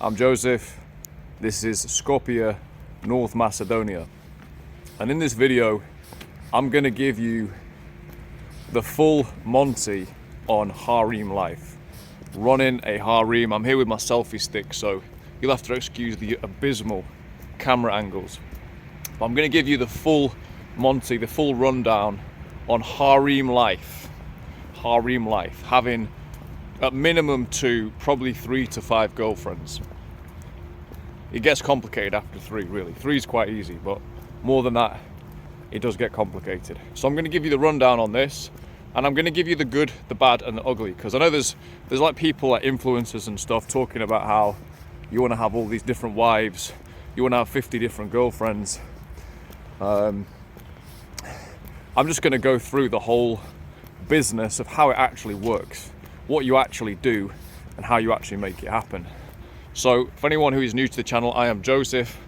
I'm Joseph. This is Skopje, North Macedonia. And in this video, I'm gonna give you the full Monty on hareem life. Running a hareem. I'm here with my selfie stick, so you'll have to excuse the abysmal camera angles. But I'm gonna give you the full Monty, the full rundown on hareem life. Hareem life, having at minimum 2, probably 3 to 5 girlfriends. It gets complicated after 3, really. 3 is quite easy, but more than that, it does get complicated. So I'm going to give you the rundown on this, and I'm going to give you the good, the bad, and the ugly. Because I know there's like people, like influencers and stuff, talking about how you want to have all these different wives, you want to have 50 different girlfriends. I'm just going to go through the whole business of how it actually works, what you actually do, and how you actually make it happen. So for anyone who is new to the channel, I am Joseph.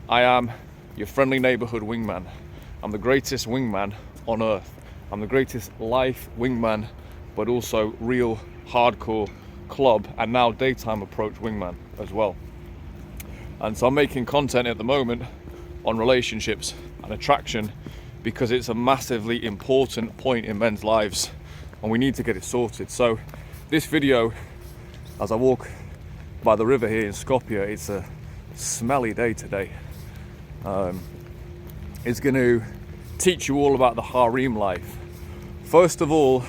I am your friendly neighborhood wingman. I'm the greatest wingman on earth. I'm the greatest life wingman, but also real hardcore club and now daytime approach wingman as well. And so I'm making content at the moment on relationships and attraction because it's a massively important point in men's lives and we need to get it sorted. So this video, as I walk by the river here in Skopje, it's a smelly day today. It's going to teach you all about the hareem life. First of all,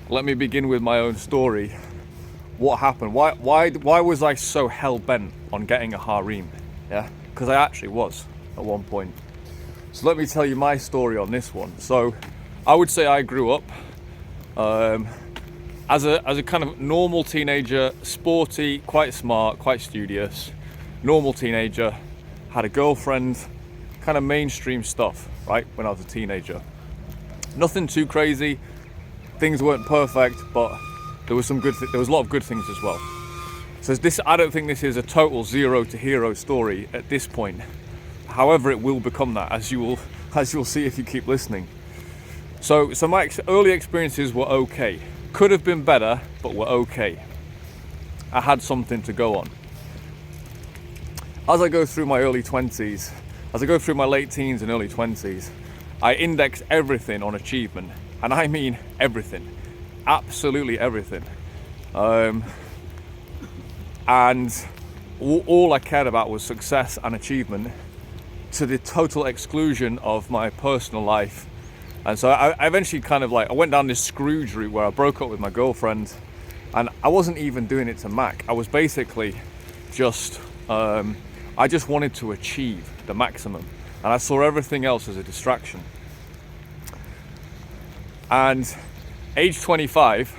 let me begin with my own story. What happened? Why was I so hell-bent on getting a hareem? Yeah, because I actually was at one point. So let me tell you my story on this one. So I would say I grew up as a kind of normal teenager, sporty, quite smart, quite studious, normal teenager, had a girlfriend, kind of mainstream stuff, right, when I was a teenager. Nothing too crazy, things weren't perfect, but there was there was a lot of good things as well. So this, I don't think this is a total zero to hero story at this point. However, it will become that, as you'll see if you keep listening. So my early experiences were okay. Could have been better, but were okay. I had something to go on. As I go through my early 20s, as I go through my late teens and early 20s, I index everything on achievement. And I mean everything. Absolutely everything. And all I cared about was success and achievement, to the total exclusion of my personal life. And so I eventually kind of I went down this Scrooge route where I broke up with my girlfriend, and I wasn't even doing it to Mac. I was basically just, I just wanted to achieve the maximum, and I saw everything else as a distraction. And age 25,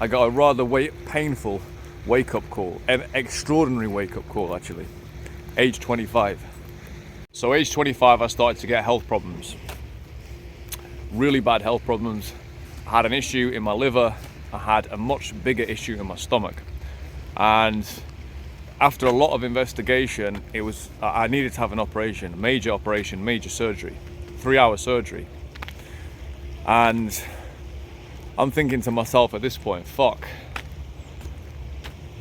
I got a rather painful wake-up call, an extraordinary wake-up call actually, age 25. So age 25, I started to get health problems. Really bad health problems. I had an issue in my liver. I had a much bigger issue in my stomach. And after a lot of investigation, I needed to have an operation, major surgery, 3-hour surgery. And I'm thinking to myself at this point, fuck,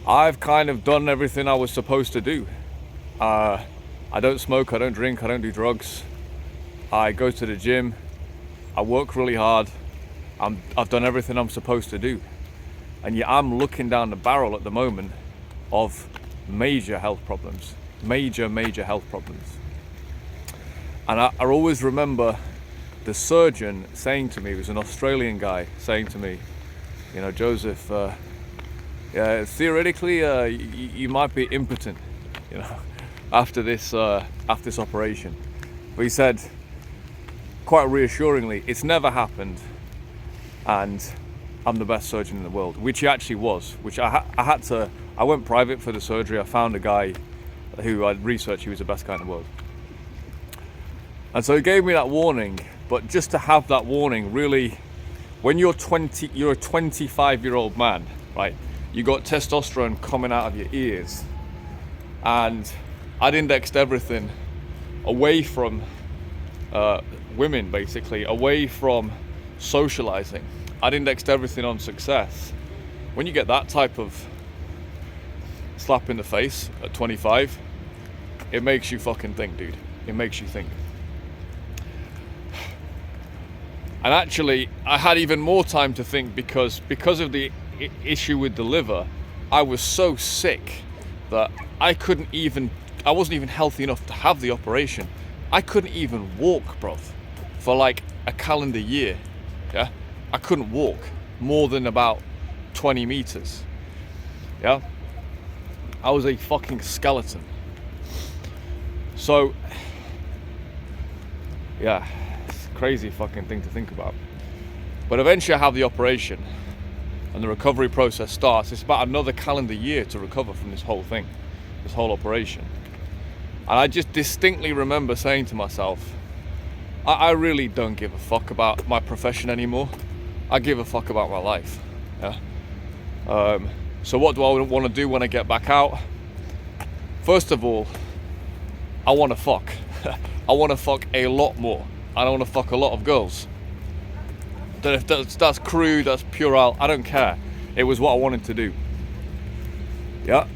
I've kind of done everything I was supposed to do. I don't smoke, I don't drink, I don't do drugs. I go to the gym, I work really hard. I've done everything I'm supposed to do. And yet I'm looking down the barrel at the moment of major health problems. Major health problems. And I always remember the surgeon saying to me, he was an Australian guy, saying to me, you know, Joseph, yeah, theoretically you might be impotent, you know, after this operation. But he said, quite reassuringly, it's never happened, and I'm the best surgeon in the world, which he actually was. Which I went private for the surgery. I found a guy who I'd researched, he was the best guy in the world. And so he gave me that warning. But just to have that warning, really, when you're a 25-year-old man, right? You got testosterone coming out of your ears, and I'd indexed everything away from women, basically, away from socializing. I'd indexed everything on success. When you get that type of slap in the face at 25, it makes you fucking think, dude. It makes you think. And actually, I had even more time to think because of the issue with the liver. I was so sick that I wasn't even healthy enough to have the operation. I couldn't even walk, bruv, for like a calendar year. Yeah, I couldn't walk more than about 20 meters. Yeah, I was a fucking skeleton. So, yeah, it's a crazy fucking thing to think about. But eventually I have the operation and the recovery process starts. It's about another calendar year to recover from this whole thing, this whole operation. And I just distinctly remember saying to myself, I really don't give a fuck about my profession anymore. I give a fuck about my life. Yeah. So what do I want to do when I get back out? First of all, I want to fuck. I want to fuck a lot more. And I want to fuck a lot of girls. Then if that's crude, that's puerile, I don't care. It was what I wanted to do. Yeah.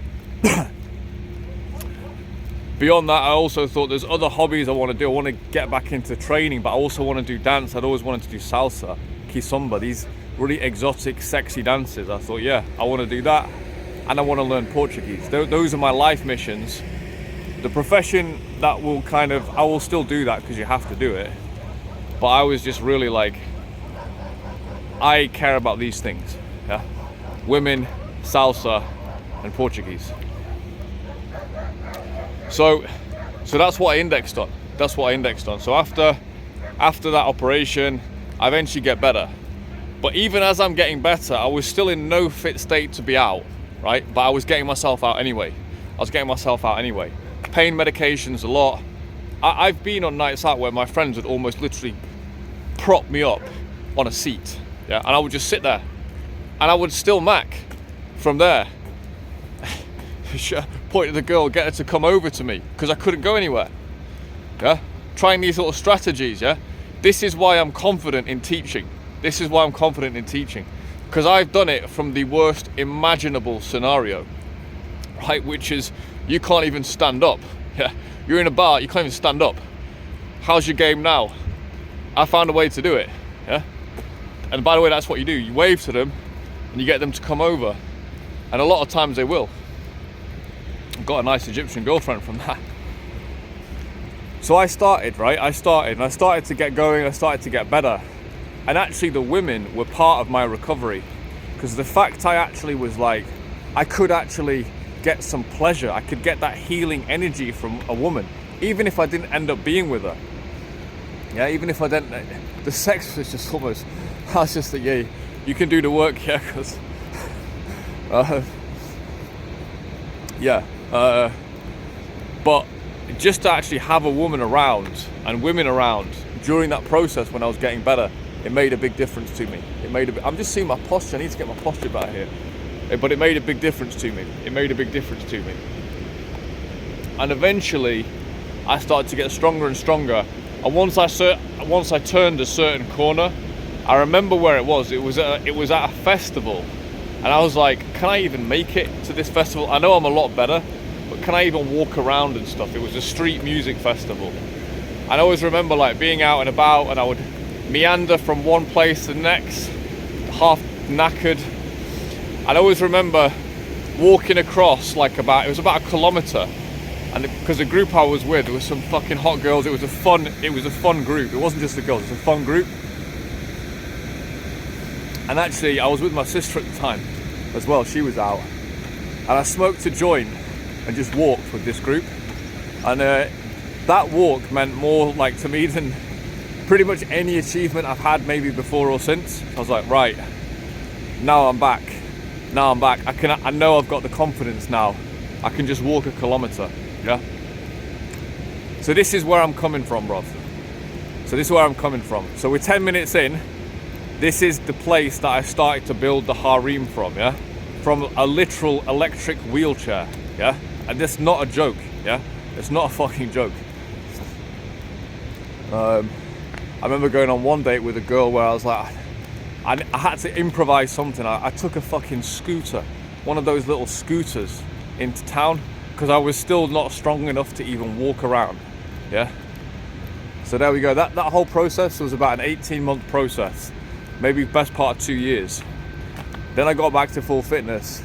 Beyond that, I also thought there's other hobbies I want to do. I want to get back into training, but I also want to do dance. I'd always wanted to do salsa, kizomba, these really exotic, sexy dances. I thought, yeah, I want to do that. And I want to learn Portuguese. Those are my life missions. The profession, that will I will still do that because you have to do it. But I was just really like, I care about these things. Yeah, women, salsa, and Portuguese. So that's what I indexed on. So after that operation, I eventually get better. But even as I'm getting better, I was still in no fit state to be out, right? But I was getting myself out anyway. Pain medications a lot. I've been on nights out where my friends would almost literally prop me up on a seat, yeah, and I would just sit there, and I would still mac from there. Point to the girl, get her to come over to me because I couldn't go anywhere. Yeah, trying these little strategies. Yeah, this is why I'm confident in teaching. Because I've done it from the worst imaginable scenario, right? Which is you can't even stand up. Yeah, you're in a bar, you can't even stand up. How's your game now? I found a way to do it. Yeah, and by the way, that's what you do. You wave to them, and you get them to come over, and a lot of times they will. I've got a nice Egyptian girlfriend from that. So I started to get going, I started to get better. And actually the women were part of my recovery. Because the fact I actually was like, I could actually get some pleasure. I could get that healing energy from a woman. Even if I didn't end up being with her. Yeah, even if I didn't, the sex was just almost, I was just like, yeah, you can do the work, yeah, because, but just to actually have a woman around and women around during that process when I was getting better, it made a big difference to me. I'm just seeing my posture. I need to get my posture back here. But it made a big difference to me. And eventually, I started to get stronger and stronger. And once I turned a certain corner, I remember where it was. It was at a festival, and I was like, "Can I even make it to this festival? I know I'm a lot better, but can I even walk around and stuff?" It was a street music festival, and I always remember like being out and about, and I would meander from one place to the next, half knackered. And I always remember walking across it was about a kilometre, and because the group I was with, there was some fucking hot girls. It was a fun group. It wasn't just the girls, it was a fun group. And actually, I was with my sister at the time as well. She was out, and I smoked a joint and just walked with this group. And that walk meant more like to me than pretty much any achievement I've had maybe before or since. I was like, right, now I'm back. I know I've got the confidence now. I can just walk a kilometre. Yeah. So this is where I'm coming from, bruv. So we're 10 minutes in. This is the place that I started to build the hareem from, yeah? From a literal electric wheelchair, yeah? And that's not a joke, yeah? It's not a fucking joke. I remember going on one date with a girl where I was like, I had to improvise something. I took a fucking scooter, one of those little scooters, into town because I was still not strong enough to even walk around. Yeah. So there we go. That whole process was about an 18-month process, maybe best part of 2 years. Then I got back to full fitness,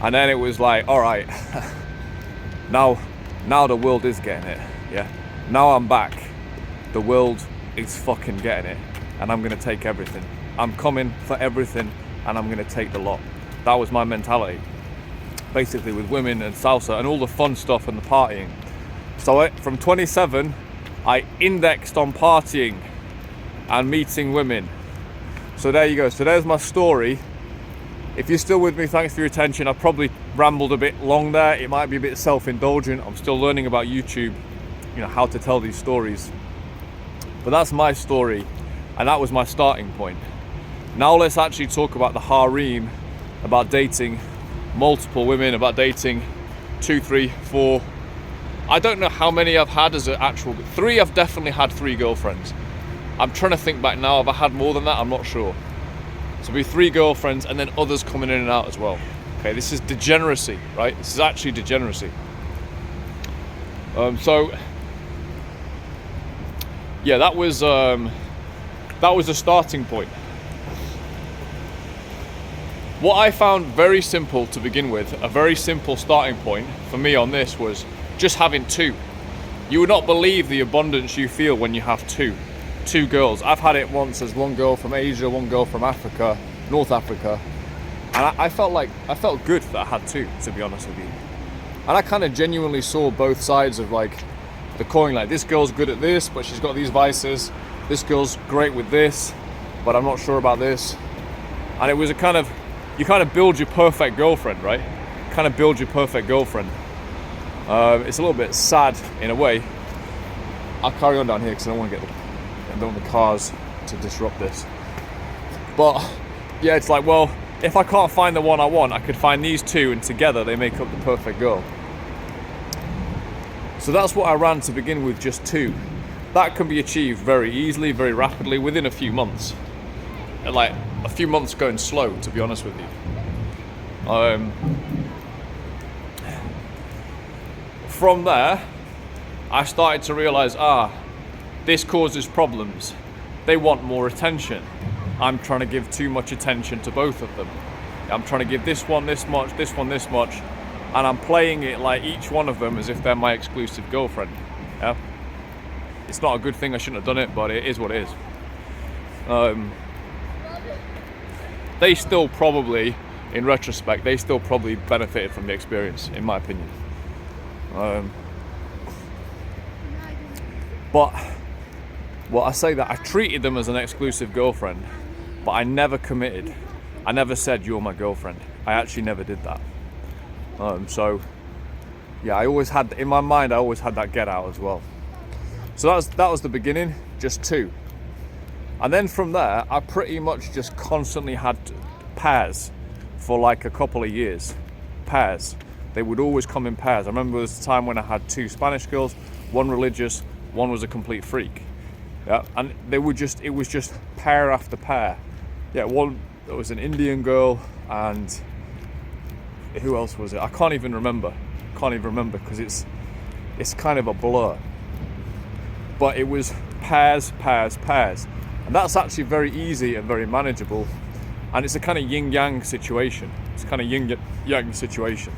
and then it was like, all right, now the world is getting it. Yeah. Now I'm back. The world is fucking getting it, and I'm gonna take everything. I'm coming for everything, and I'm gonna take the lot. That was my mentality, basically, with women and salsa and all the fun stuff and the partying. So from 27, I indexed on partying and meeting women. So there you go. So there's my story. If you're still with me, thanks for your attention. I probably rambled a bit long there. It might be a bit self-indulgent. I'm still learning about YouTube, you know, how to tell these stories. But that's my story, and that was my starting point. Now let's actually talk about the hareem, about dating multiple women, about dating 2, 3, 4. I don't know how many I've had as an actual, 3, I've definitely had 3 girlfriends. I'm trying to think back now, have I had more than that? I'm not sure. So be 3 girlfriends and then others coming in and out as well. Okay, this is degeneracy, right? This is actually degeneracy. So yeah, that was a starting point. What I found very simple to begin with, a very simple starting point for me on this was just having 2. You would not believe the abundance you feel when you have 2 girls. I've had it once as 1 girl from Asia, 1 girl from Africa, North Africa, and I felt good that I had 2, to be honest with you. And I kind of genuinely saw both sides of like the coin. Like, this girl's good at this, but she's got these vices. This girl's great with this, but I'm not sure about this. And it was a kind of, you kind of build your perfect girlfriend, right? Kind of build your perfect girlfriend. It's a little bit sad in a way. I'll carry on down here because I don't want the cars to disrupt this. But yeah, it's like, well, if I can't find the one I want, I could find these 2, and together they make up the perfect girl. So that's what I ran to begin with, just 2. That can be achieved very easily, very rapidly, within a few months. And like a few months going slow, to be honest with you. From there, I started to realize, this causes problems. They want more attention. I'm trying to give too much attention to both of them. I'm trying to give this one this much, this one this much, and I'm playing it like each one of them as if they're my exclusive girlfriend. Yeah, it's not a good thing. I shouldn't have done it, but it is what it is. They still probably, in retrospect, they still probably benefited from the experience, in my opinion. But well, I say that I treated them as an exclusive girlfriend, but I never committed. I never said, you're my girlfriend. I actually never did that. So yeah, I always had, in my mind, I always had that get out as well. So that was the beginning, just 2. And then from there, I pretty much just constantly had pairs for like a couple of years. Pairs. They would always come in pairs. I remember there was a time when I had 2 Spanish girls, 1 religious, 1 was a complete freak. Yeah, and it was just pair after pair. Yeah, one, there was an Indian girl, and who else was it? I can't even remember because it's kind of a blur. But it was pairs, and that's actually very easy and very manageable. And it's a kind of yin-yang situation. It's kind of yin-yang situation.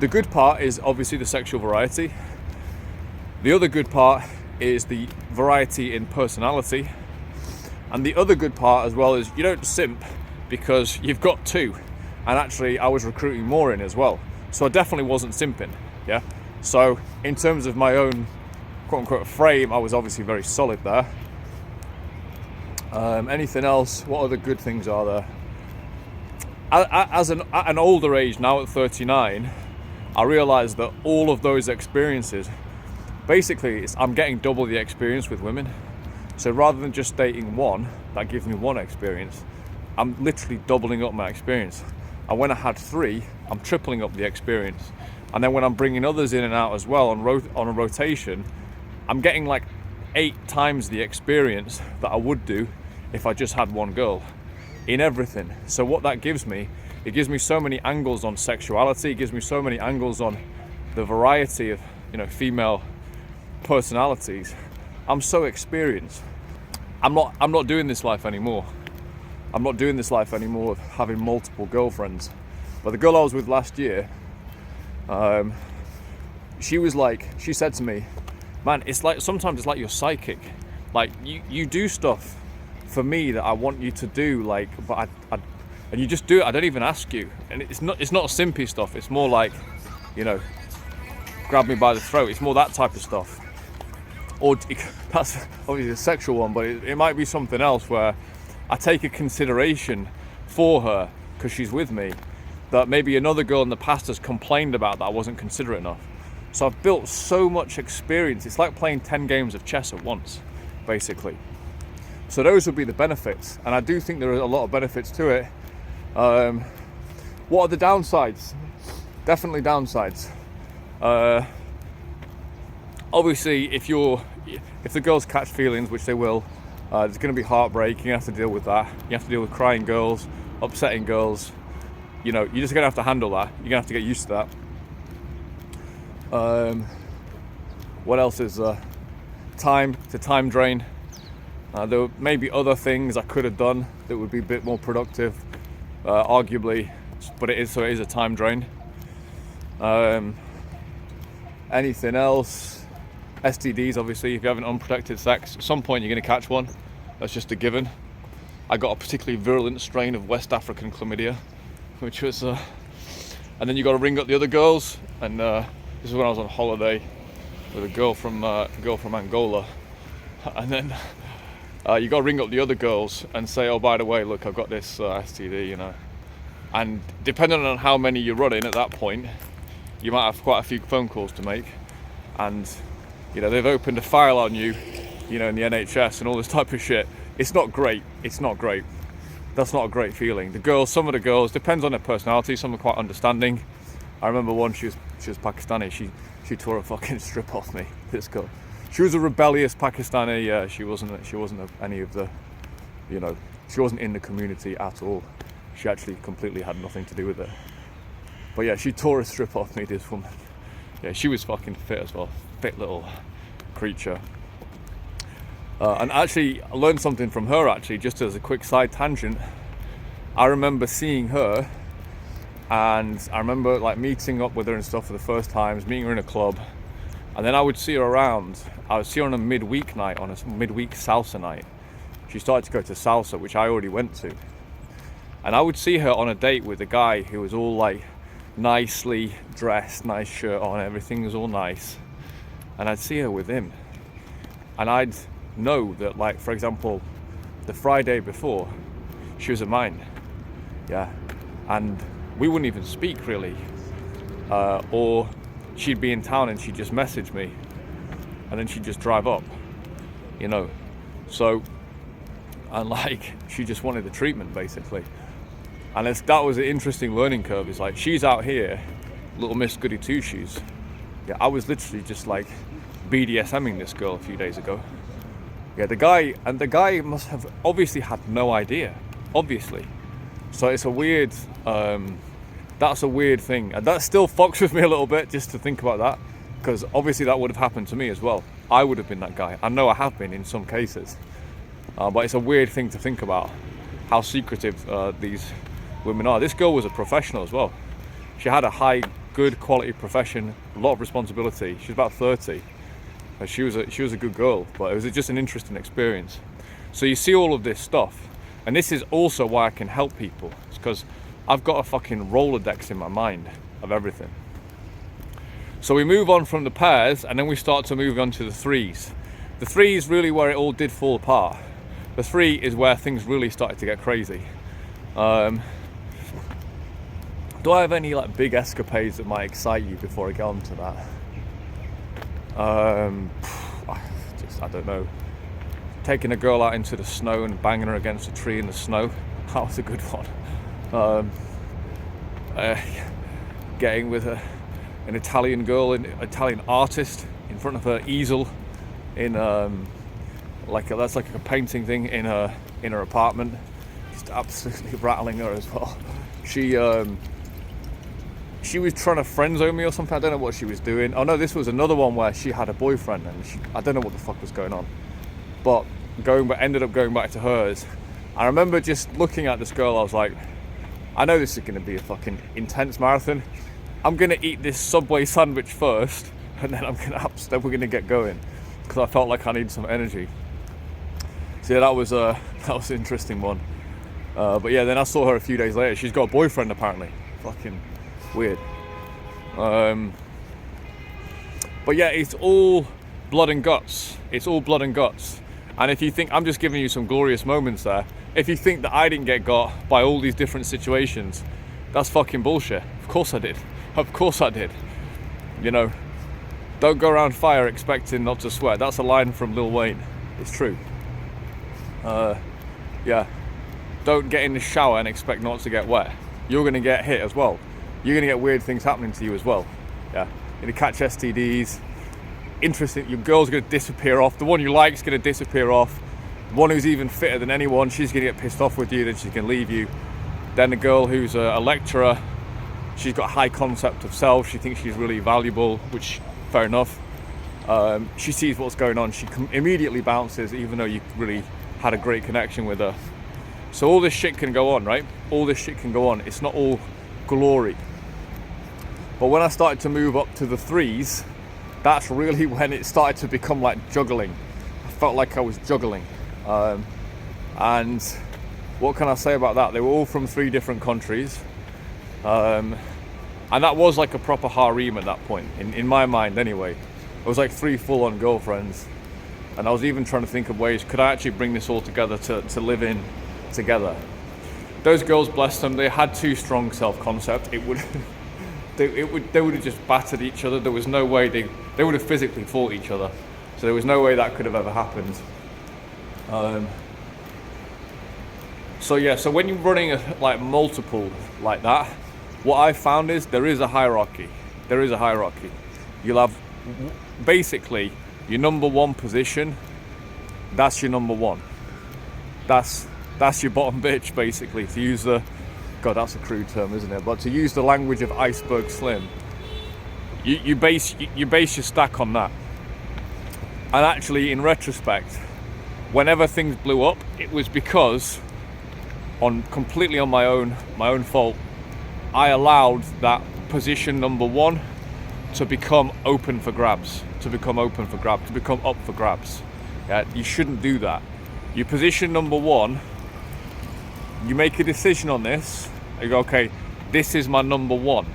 The good part is obviously the sexual variety. The other good part is the variety in personality. And the other good part as well is you don't simp because you've got 2. And actually I was recruiting more in as well. So I definitely wasn't simping, yeah? So in terms of my own quote unquote frame, I was obviously very solid there. Anything else? What other good things are there? At an older age, now at 39, I realized that all of those experiences, basically I'm getting double the experience with women. So rather than just dating 1 that gives me 1 experience, I'm literally doubling up my experience. And when I had 3, I'm tripling up the experience. And then when I'm bringing others in and out as well on a rotation, I'm getting like 8 times the experience that I would do if I just had 1 girl in everything. So what that gives me It gives me so many angles on sexuality. It gives me so many angles on the variety of, female personalities. I'm so experienced. I'm not doing this life anymore. I'm not doing this life anymore of having multiple girlfriends. But the girl I was with last year, she said to me, man, it's like, sometimes it's like you're psychic. Like you do stuff for me that I want you to do, like, but and you just do it. I don't even ask you. And it's not simpy stuff. It's more like, grab me by the throat. It's more that type of stuff. Or that's obviously a sexual one, but it might be something else where I take a consideration for her because she's with me that maybe another girl in the past has complained about, that I wasn't considerate enough. So I've built so much experience. It's like playing 10 games of chess at once, basically. So those would be the benefits, and I do think there are a lot of benefits to it. What are the downsides? Definitely downsides. Obviously, if the girls catch feelings, which they will, there's going to be heartbreak. You have to deal with that. You have to deal with crying girls, upsetting girls. You're just going to have to handle that. You're going to have to get used to that. What else is time? It's a time drain. There may be other things I could have done that would be a bit more productive, arguably, but it is a time drain. Anything else? STDs, obviously. If you have an unprotected sex, at some point you're going to catch one. That's just a given. I got a particularly virulent strain of West African chlamydia, which was, and then you got to ring up the other girls. And this is when I was on holiday with a girl from Angola, and then you got to ring up the other girls and say, oh, by the way, look, I've got this STD, And depending on how many you're running at that point, you might have quite a few phone calls to make, and they've opened a file on you, in the NHS and all this type of shit. It's not great. It's not great. That's not a great feeling. Some of the girls, depends on their personality. Some are quite understanding. I remember one, she was Pakistani. She tore a fucking strip off me. This girl. She was a rebellious Pakistani. Yeah, she wasn't any of the, she wasn't in the community at all. She actually completely had nothing to do with it. But yeah, she tore a strip off me, this woman. Yeah, she was fucking fit as well. Fit little creature. And actually, I learned something from her, actually, just as a quick side tangent. I remember seeing her, and I remember like meeting up with her and stuff for the first times, meeting her in a club, and then I would see her around. I would see her on a midweek night, on a midweek salsa night. She started to go to salsa, which I already went to. And I would see her on a date with a guy who was all like nicely dressed, nice shirt on, everything was all nice. And I'd see her with him. And I'd know that, like, for example, the Friday before, she was at mine. Yeah. And we wouldn't even speak really. Or she'd be in town and she'd just message me. And then she'd just drive up. So, and like, she just wanted the treatment, basically. And that was an interesting learning curve. It's like, she's out here, little Miss Goody Two Shoes. Yeah, I was literally just like BDSMing this girl a few days ago. Yeah, the guy must have obviously had no idea, obviously. So it's a weird, that's a weird thing. And that still fucks with me a little bit, just to think about that, because obviously that would have happened to me as well. I would have been that guy. I know I have been in some cases. But it's a weird thing to think about, how secretive these women are. This girl was a professional as well. She had a high, good quality profession, a lot of responsibility. She was about 30. She was a good girl, but it was just an interesting experience. So you see all of this stuff, and this is also why I can help people. It's because I've got a fucking Rolodex in my mind of everything. So we move on from the pairs, and then we start to move on to the threes. The three is really where it all did fall apart. The three is where things really started to get crazy. Do I have any like big escapades that might excite you before I get on to that? I don't know. Taking a girl out into the snow and banging her against a tree in the snow. That was a good one. Getting with an Italian girl, an Italian artist, in front of her easel in that's like a painting thing in her apartment. Just absolutely rattling her as well. She was trying to friend zone me or something. I don't know what she was doing. Oh no, this was another one where she had a boyfriend and I don't know what the fuck was going on. But ended up going back to hers. I remember just looking at this girl, I was like, I know this is going to be a fucking intense marathon. I'm going to eat this Subway sandwich first, and then we're going to get going, because I felt like I needed some energy. So yeah, that was an interesting one. But yeah, then I saw her a few days later. She's got a boyfriend apparently. Fucking weird. But yeah, it's all blood and guts. It's all blood and guts. And if you think, I'm just giving you some glorious moments there. If you think that I didn't get got by all these different situations, that's fucking bullshit. Of course I did. Of course I did. You know, don't go around fire expecting not to sweat. That's a line from Lil Wayne. It's true. Yeah. Don't get in the shower and expect not to get wet. You're going to get hit as well. You're going to get weird things happening to you as well. Yeah. You're going to catch STDs. Interesting. Your girl's going to disappear off. The one you like is going to disappear off. The one who's even fitter than anyone, she's going to get pissed off with you. Then she's going to leave you. Then the girl who's a lecturer, she's got a high concept of self. She thinks she's really valuable, which, fair enough. She sees what's going on. She immediately bounces, even though you really had a great connection with her. So all this shit can go on, right? All this shit can go on. It's not all glory. But when I started to move up to the threes, that's really when it started to become like juggling. I felt like I was juggling. And what can I say about that? They were all from 3 different countries. And that was like a proper hareem at that point, in my mind anyway. It was like 3 full-on girlfriends. And I was even trying to think of ways, could I actually bring this all together to live in together? Those girls, bless them, they had too strong self-concept. They would have just battered each other. There was no way they would have physically fought each other. So there was no way that could have ever happened. So yeah, so when you're running like multiple like that, what I found is there is a hierarchy. There is a hierarchy. You'll have basically your number 1 position. That's your number 1. That's your bottom bitch, basically. To use God, that's a crude term, isn't it? But to use the language of Iceberg Slim, you base your stack on that. And actually, in retrospect, whenever things blew up, it was because, completely on my own fault, I allowed that position number 1 to become open for grabs, to become up for grabs. Yeah, you shouldn't do that. Your position number 1, you make a decision on this. You go, okay, this is my number 1.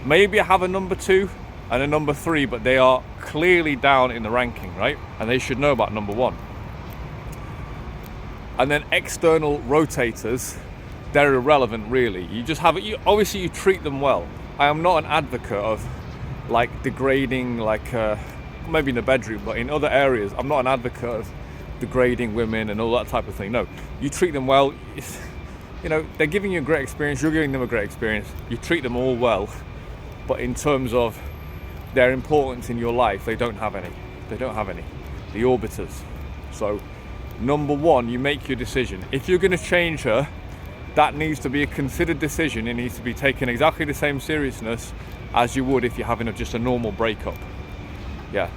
Maybe I have a number 2 and a number 3, but they are clearly down in the ranking, right? And they should know about number 1. And then external rotators, they're irrelevant, really. You just have it. Obviously, you treat them well. I am not an advocate of like degrading, like maybe in the bedroom, but in other areas, I'm not an advocate of degrading women and all that type of thing. No, you treat them well. You know, they're giving you a great experience. You're giving them a great experience. You treat them all well, but in terms of their importance in your life, they don't have any. They don't have any. The orbiters. So, number 1, you make your decision. If you're going to change her, that needs to be a considered decision. It needs to be taken exactly the same seriousness as you would if you're having just a normal breakup. Yeah.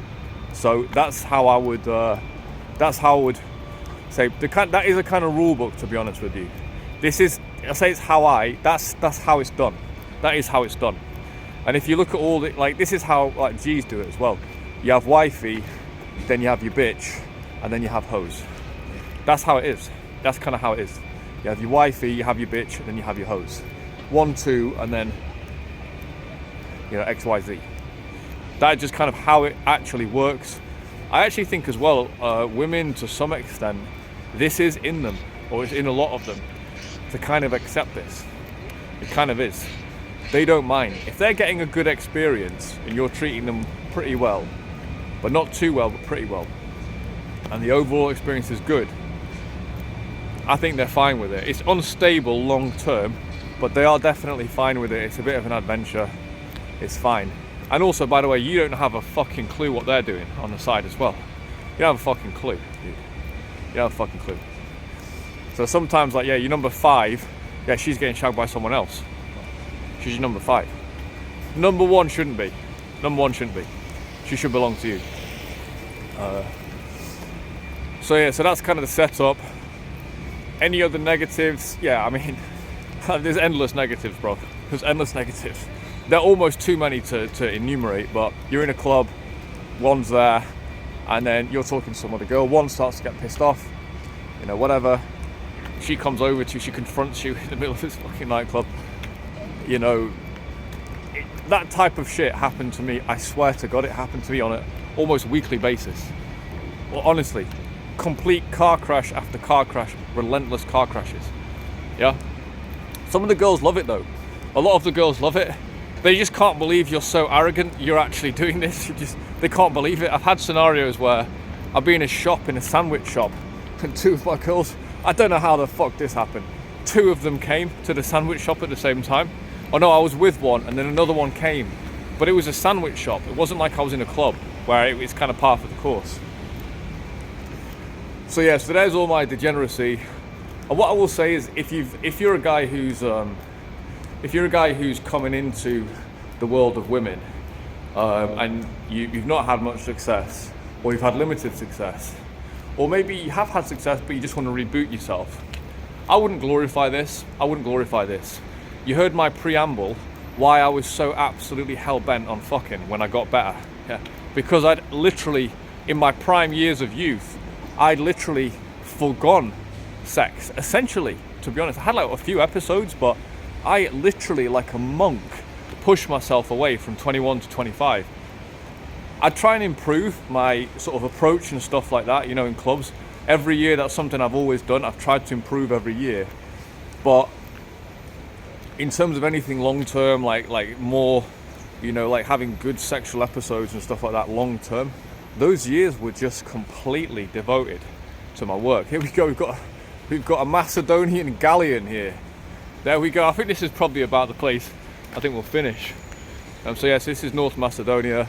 So that's how I would. Say that is a kind of rule book, to be honest with you. This is. I say it's how That's how it's done. That is how it's done. And if you look at all the this is how like G's do it as well. You have wifey, then you have your bitch, and then you have hoes. That's how it is. That's kind of how it is. You have your wifey, you have your bitch, and then you have your hoes. 1, 2, and then X, Y, Z. That's just kind of how it actually works. I actually think as well, women to some extent, this is in them, or it's in a lot of them, to kind of accept this. It kind of is. They don't mind. If they're getting a good experience and you're treating them pretty well, but not too well, but pretty well, and the overall experience is good, I think they're fine with it. It's unstable long term, but they are definitely fine with it. It's a bit of an adventure. It's fine. And also, by the way, you don't have a fucking clue what they're doing on the side as well. You don't have a fucking clue, dude. You don't have a fucking clue. So sometimes, your number 5, yeah, she's getting shagged by someone else. She's your number 5. Number 1 shouldn't be. Number 1 shouldn't be. She should belong to you. So yeah, so that's kind of the setup. Any other negatives? Yeah, I mean, there's endless negatives, bro. There's endless negatives. They're almost too many to enumerate, but you're in a club, one's there, and then you're talking to some other girl, one starts to get pissed off, you know, whatever. She comes over to you, she confronts you in the middle of this fucking nightclub. You know, that type of shit happened to me. I swear to God, it happened to me on an almost weekly basis. Well, honestly, complete car crash after car crash, relentless car crashes. Yeah? Some of the girls love it though. A lot of the girls love it. They just can't believe you're so arrogant, you're actually doing this. They can't believe it. I've had scenarios where I've been in a shop, in a sandwich shop, and 2 of my girls, I don't know how the fuck this happened. 2 of them came to the sandwich shop at the same time. Oh no, I was with one and then another one came. But it was a sandwich shop. It wasn't like I was in a club where it's kind of par for the course. So yeah, so there's all my degeneracy. And what I will say is, if you're a guy who's coming into the world of women, and you've not had much success, or you've had limited success, or maybe you have had success but you just want to reboot yourself, I wouldn't glorify this. You heard my preamble, why I was so absolutely hell-bent on fucking when I got better. Yeah. Because I'd literally, in my prime years of youth, I'd literally forgone sex, essentially, to be honest. I had like a few episodes, but I literally, like a monk, pushed myself away from 21 to 25. I'd try and improve my sort of approach and stuff like that, you know, in clubs. Every year, that's something I've always done. I've tried to improve every year. But in terms of anything long-term, like more, you know, like having good sexual episodes and stuff like that long-term, those years were just completely devoted to my work. Here we go, we've got a Macedonian galleon here. There we go. I think this is probably about the place I think we'll finish. So yes, this is North Macedonia.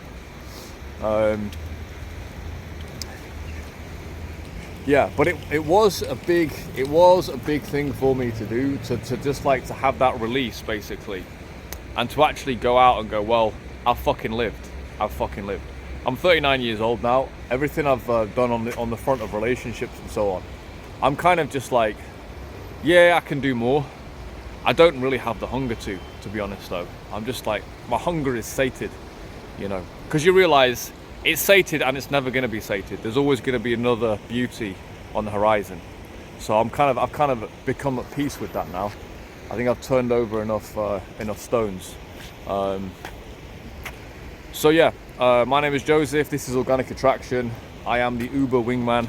Yeah, but it was a big thing for me to do, to just like to have that release basically, and to actually go out and go, well, I've fucking lived. I'm 39 years old now. Everything I've done on the front of relationships and so on, I'm kind of just like, yeah, I can do more. I don't really have the hunger to be honest though. I'm just like, my hunger is sated, you know, because you realize it's sated and it's never going to be sated. There's always going to be another beauty on the horizon. So I've kind of become at peace with that now. I think I've turned over enough stones. So yeah, my name is Joseph. This is Organic Attraction. I am the Uber wingman.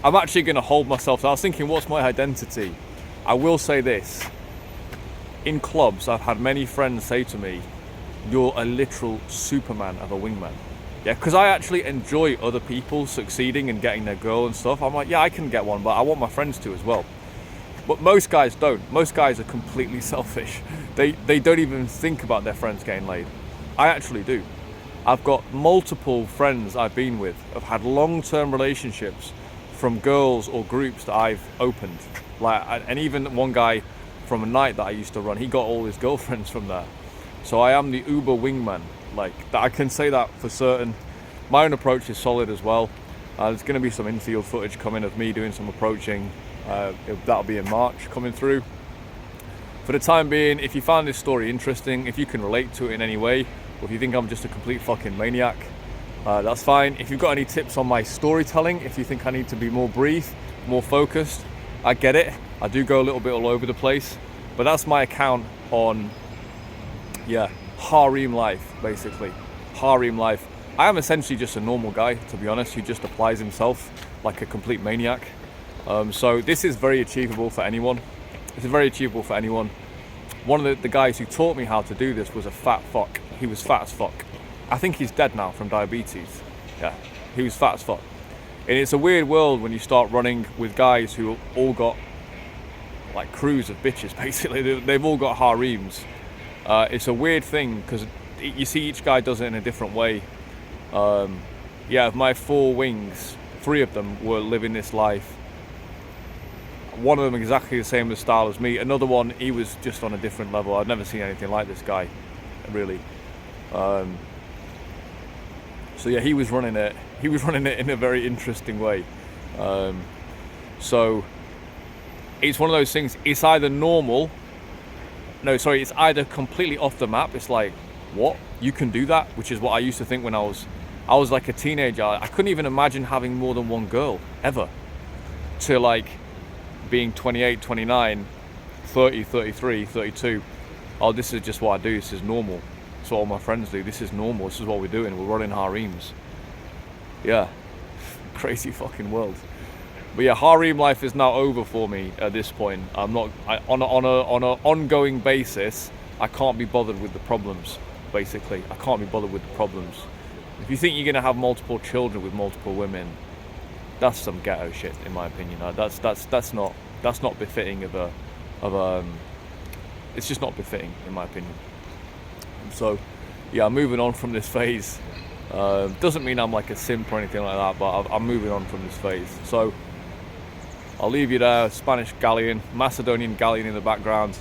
I'm actually going to hold myself. I was thinking, what's my identity? I will say this. In clubs, I've had many friends say to me, you're a literal Superman of a wingman. Yeah, because I actually enjoy other people succeeding and getting their girl and stuff. I'm like, yeah, I can get one, but I want my friends to as well. But most guys don't. Most guys are completely selfish. They don't even think about their friends getting laid. I actually do. I've got multiple friends I've been with, have had long-term relationships from girls or groups that I've opened. And even one guy from a night that I used to run, he got all his girlfriends from there. So I am the Uber wingman. Like, I can say that for certain. My own approach is solid as well. There's going to be some infield footage coming of me doing some approaching. That'll be in March coming through. For the time being, if you find this story interesting, if you can relate to it in any way, or if you think I'm just a complete fucking maniac, that's fine. If you've got any tips on my storytelling, if you think I need to be more brief, more focused, I get it. I do go a little bit all over the place, but that's my account on, yeah, hareem life, basically. Hareem life. I am essentially just a normal guy, to be honest, who just applies himself like a complete maniac. So this is very achievable for anyone. It's very achievable for anyone. One of the guys who taught me how to do this was a fat fuck. He was fat as fuck. I think he's dead now from diabetes. Yeah, he was fat as fuck. And it's a weird world when you start running with guys who all got like crews of bitches, basically. They've all got hareems. It's a weird thing because you see each guy does it in a different way. Yeah, of my 4 wings, 3 of them were living this life. one of them exactly the same style as me. Another one, he was just on a different level. I'd never seen anything like this guy, really. So yeah, he was running it. He was running it in a very interesting way. So it's one of those things. It's either normal. No, sorry. It's either completely off the map. It's like, what? You can do that? Which is what I used to think when I was like a teenager. I couldn't even imagine having more than one girl ever. To like being 28, 29, 30, 33, 32. Oh, this is just what I do. This is normal. That's what all my friends do. This is normal. This is what we're doing. We're running harems. Yeah, crazy fucking world. But yeah, harem life is now over for me at this point. I'm not on an ongoing basis. I can't be bothered with the problems. Basically, I can't be bothered with the problems. If you think you're gonna have multiple children with multiple women, that's some ghetto shit, in my opinion. That's not befitting of a. It's just not befitting, in my opinion. So, yeah, I'm moving on from this phase. Doesn't mean I'm like a simp or anything like that, but I'm moving on from this phase. So, I'll leave you there. Spanish galleon, Macedonian galleon in the background.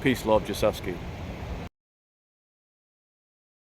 Peace, love, Josefsky.